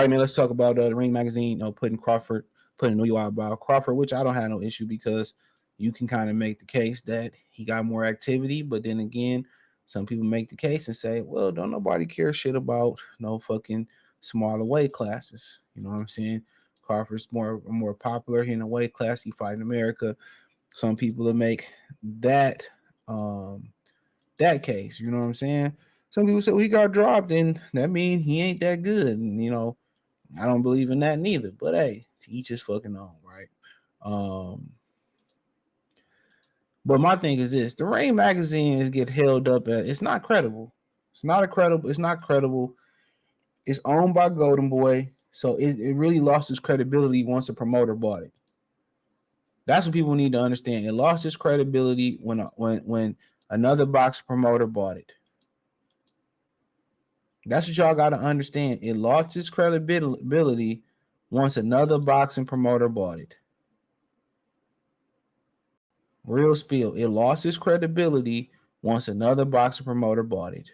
right, man, let's talk about the Ring Magazine, putting Naoya out about Crawford, which I don't have no issue because you can kind of make the case that he got more activity, but then again, some people make the case and say, well, don't nobody care shit about no fucking smaller weight classes. You know what I'm saying? Crawford's more popular in a weight class. He fight in America. Some people will make that that case. You know what I'm saying? Some people say, well, he got dropped, and that means he ain't that good. And I don't believe in that neither. But hey, to each his fucking own, right? But my thing is this: the Ring magazine get held up at. It's not credible. It's not credible. It's owned by Golden Boy, so it really lost its credibility once a promoter bought it. That's what people need to understand. It lost its credibility when another box promoter bought it. That's what y'all got to understand. It lost its credibility once another boxing promoter bought it. Real spiel. It lost its credibility once another boxing promoter bought it.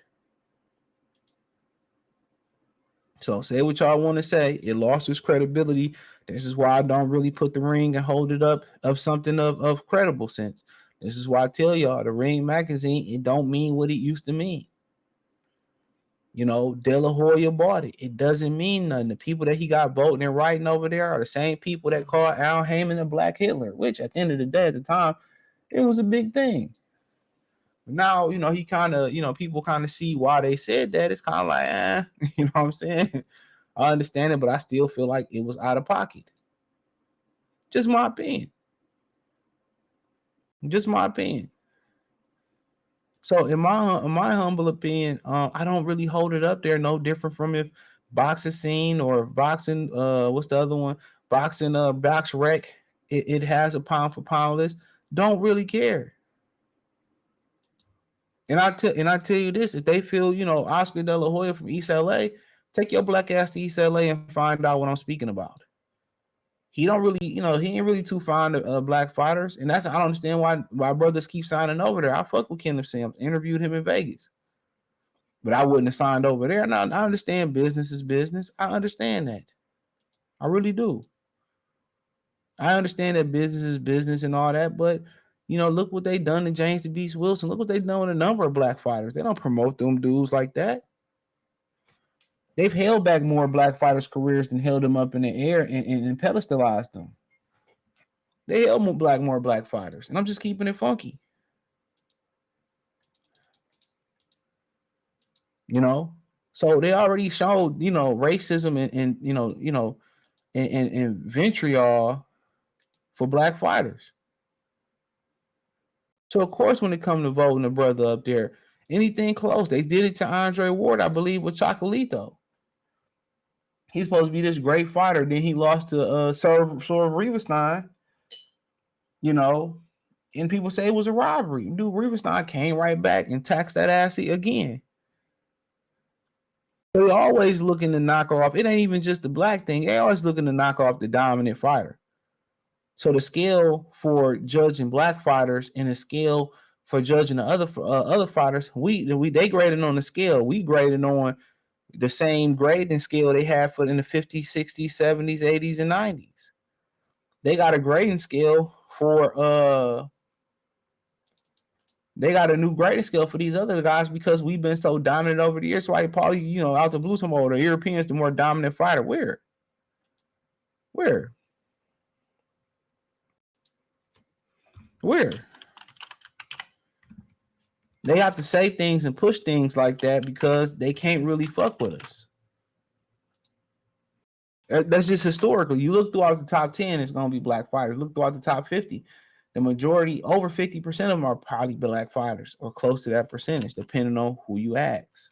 So say what y'all want to say. It lost its credibility. This is why I don't really put the Ring and hold it up of something of credible sense. This is why I tell y'all the Ring magazine, it don't mean what it used to mean. De La Hoya bought it. It doesn't mean nothing. The people that he got voting and writing over there are the same people that called Al Heyman a Black Hitler, which at the end of the day, at the time, it was a big thing. But now, he kind of, people kind of see why they said that. It's kind of like, you know what I'm saying? I understand it, but I still feel like it was out of pocket. Just my opinion. So in my humble opinion, I don't really hold it up there. No different from if Boxing Scene or Boxing, what's the other one? Boxing, Box Rec. It has a pound for pound list. Don't really care. And I tell you this: if they feel, Oscar De La Hoya from East LA, take your black ass to East LA and find out what I'm speaking about. He don't really, he ain't really too fond of black fighters, and I don't understand why brothers keep signing over there. I fuck with Kenneth Sims, interviewed him in Vegas, but I wouldn't have signed over there. Now I understand business is business. I understand that. I really do. I understand that business is business and all that, but look what they done to James the Beast Wilson. Look what they done with a number of black fighters. They don't promote them dudes like that. They've held back more black fighters' careers than held them up in the air and pedestalized them. They held more black fighters, and I'm just keeping it funky. So they already showed racism and vitriol for black fighters. So of course, when it comes to voting a brother up there, anything close, they did it to Andre Ward, I believe, with Chocolito. He's supposed to be this great fighter. Then he lost to Sorv Riverstein, and people say it was a robbery. Dude, Riverstein came right back and taxed that ass again. They always looking to knock off. It ain't even just the black thing. They always looking to knock off the dominant fighter. So the scale for judging black fighters and the scale for judging the other fighters, they graded on the scale. We graded on the same grading scale they had in the 50s, 60s, 70s, 80s, and 90s. They got a grading scale for they got a new grading scale for these other guys because we've been so dominant over the years. So I probably, out the blue, some older Europeans, the more dominant fighter. Where? They have to say things and push things like that because they can't really fuck with us. That's just historical. You look throughout the top 10, it's going to be black fighters. Look throughout the top 50. The majority, over 50% of them are probably black fighters or close to that percentage, depending on who you ask.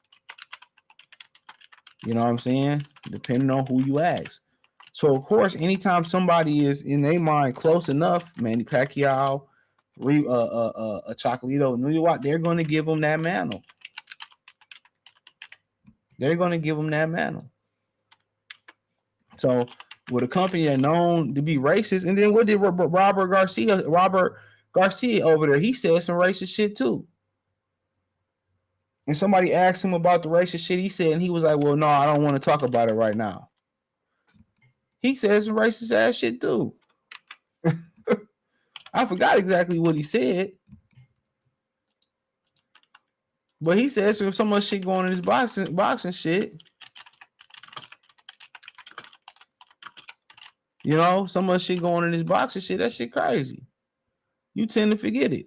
You know what I'm saying? Depending on who you ask. So, of course, anytime somebody is in their mind close enough, Manny Pacquiao, a Chocolito, Naoya, they're going to give them that mantle. So, with a company that known to be racist, and then what did Robert Garcia over there? He said some racist shit too. And somebody asked him about the racist shit he said, and he was like, "Well, no, I don't want to talk about it right now." He said some racist ass shit too. I forgot exactly what he said. But he said so much shit going in his boxing shit. You know, so much shit going in his boxing shit. That shit crazy. You tend to forget it.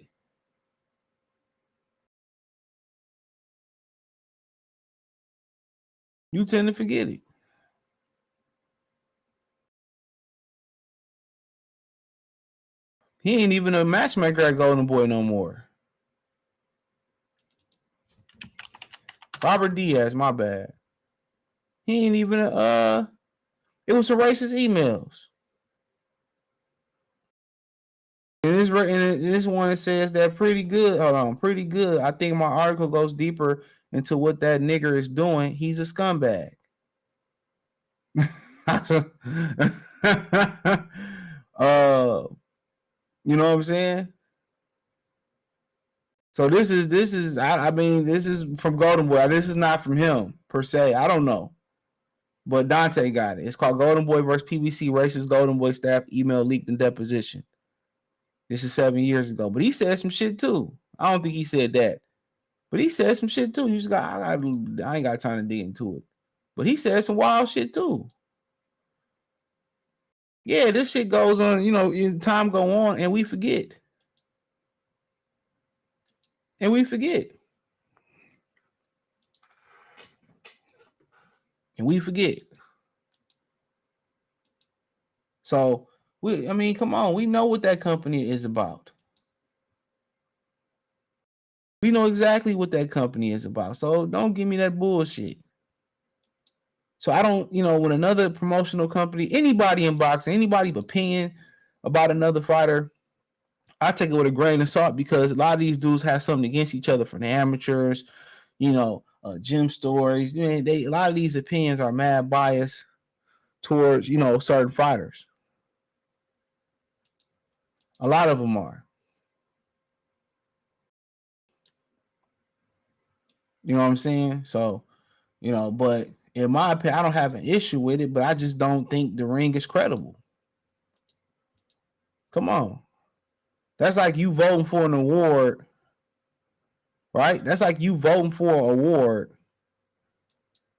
You tend to forget it. He ain't even a matchmaker at Golden Boy no more. Robert Diaz, my bad. He ain't even it was some racist emails. And this one it says that pretty good. Hold on, pretty good. I think my article goes deeper into what that nigger is doing. He's a scumbag. You know what I'm saying? So this is I mean this is from Golden Boy. This is not from him per se. I don't know. But Dante got it. It's called Golden Boy versus PBC racist Golden Boy staff email leaked in deposition. This is 7 years ago. But he said some shit too. I don't think he said that. But he said some shit too. You just I ain't got time to dig into it. But he said some wild shit too. Yeah, this shit goes on, you know, time go on and we forget. And we forget. And we forget. So I mean, come on, we know what that company is about. We know exactly what that company is about. So don't give me that bullshit. So I don't, you know, when another promotional company, anybody in boxing, anybody's opinion about another fighter, I take it with a grain of salt because a lot of these dudes have something against each other from the amateurs, you know, gym stories. A lot of these opinions are mad biased towards, you know, certain fighters. A lot of them are. You know what I'm saying? So, you know, but in my opinion, I don't have an issue with it, but I just don't think the ring is credible. Come on. That's like you voting for an award, right? That's like you voting for an award,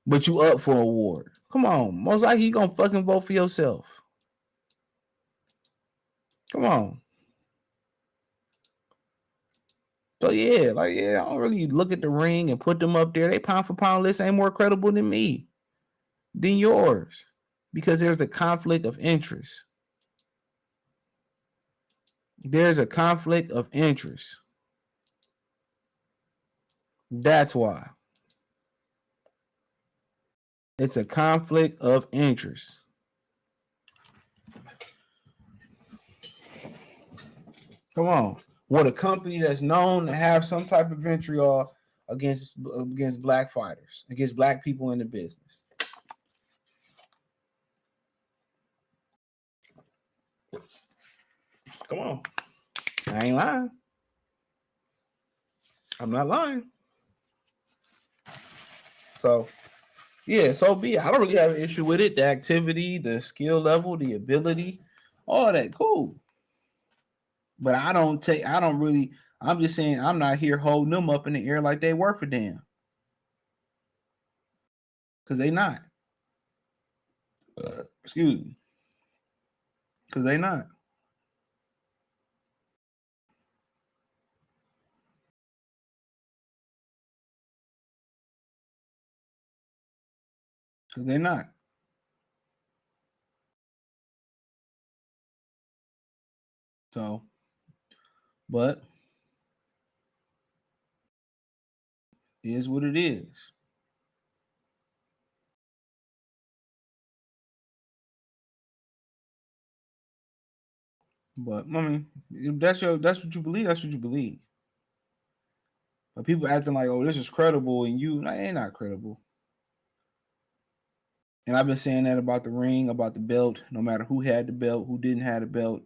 but you up for an award. Come on. Most likely you gonna fucking vote for yourself. Come on. So yeah, I don't really look at the ring and put them up there. They pound for pound list ain't more credible than me, than yours. Because there's a conflict of interest. There's a conflict of interest. That's why. It's a conflict of interest. Come on. What a company that's known to have some type of vitriol against black fighters, against black people in the business. Come on. I ain't lying. I'm not lying. So, yeah, so be it. I don't really have an issue with it. The activity, the skill level, the ability, all that, cool. But I'm just saying I'm not here holding them up in the air like they worth a damn. Because they not. Excuse me. Because they not. Because they're not. So, but it is what it is. But I mean, if that's what you believe. That's what you believe. But people acting like, oh, this is credible, and you, ain't not credible. And I've been saying that about the ring, about the belt. No matter who had the belt, who didn't have the belt.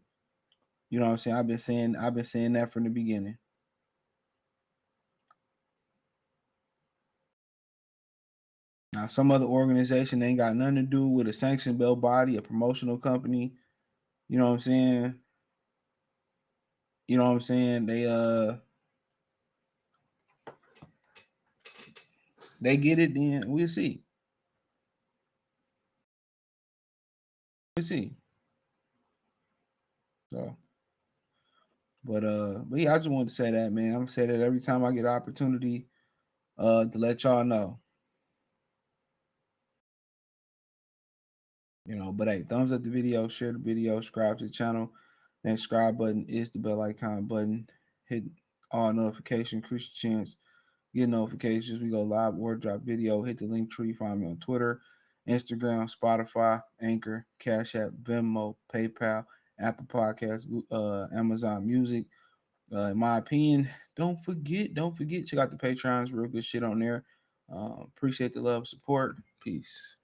You know what I'm saying? I've been saying that from the beginning. Now, some other organization ain't got nothing to do with a sanctioned belt body, a promotional company. You know what I'm saying? You know what I'm saying? They get it, then we'll see. We'll see. So, but yeah, I just wanted to say that, man. I'm gonna say that every time I get an opportunity, to let y'all know. You know, but hey, thumbs up the video, share the video, subscribe to the channel. That subscribe button is the bell icon button. Hit all notification, increase your chance. Get notifications. We go live or drop video. Hit the link tree. Find me on Twitter, Instagram, Spotify, Anchor, Cash App, Venmo, PayPal, Apple Podcasts, Amazon Music. In my opinion, don't forget, check out the Patreons. Real good shit on there. Appreciate the love, support. Peace.